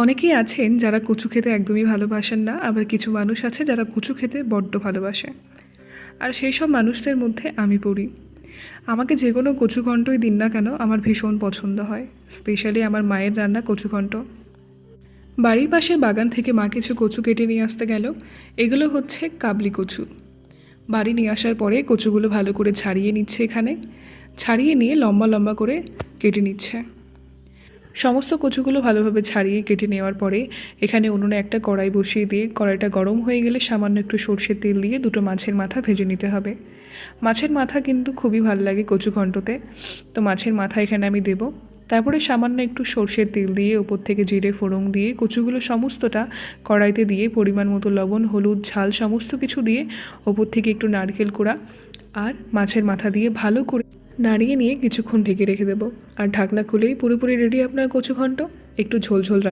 অনেকেই আছেন যারা কচু খেতে একদমই ভালোবাসেন না, আবার কিছু মানুষ আছে যারা কচু খেতে বড্ড ভালোবাসে। আর সেই সব মানুষদের মধ্যে আমি পড়ি। আমাকে যে কোনো কচুঘণ্টই দিন না কেন আমার ভীষণ পছন্দ হয়, স্পেশালি আমার মায়ের রান্না কচুঘণ্ট। বাড়ির পাশের বাগান থেকে মা কিছু কচু কেটে নিয়ে আসতে গেল। এগুলো হচ্ছে কাবলি কচু। বাড়ি নিয়ে আসার পরে কচুগুলো ভালো করে ছাড়িয়ে নিচ্ছে, এখানে ছাড়িয়ে নিয়ে লম্বা লম্বা করে কেটে নিচ্ছে। সমস্ত কচুগুলো ভালোভাবে ছাড়িয়ে কেটে নেওয়ার পরে এখানে উনুনে একটা কড়াই বসিয়ে দিয়ে কড়াইটা গরম হয়ে গেলে সামান্য একটু সর্ষের তেল দিয়ে দুটো মাছের মাথা ভেজে নিতে হবে। মাছের মাথা কিন্তু খুবই ভালো লাগে কচু ঘন্টতে, তো মাছের মাথা এখানে আমি দেব। তারপরে সামান্য একটু সর্ষের তেল দিয়ে ওপর থেকে জিরে ফোড়ন দিয়ে কচুগুলো সমস্তটা কড়াইতে দিয়ে পরিমাণ মতো লবণ, হলুদ, ঝাল সমস্ত কিছু দিয়ে ওপর থেকে একটু নারকেল কোড়া আর মাছের মাথা দিয়ে ভালো করে নাড়িয়ে নিয়ে কিছুক্ষণ ঢেকে রেখে দেবো। আর ঢাকনা খুলেই পুরোপুরি রেডি আপনার কচু ঘন্ট। একটু ঝোল ঝোল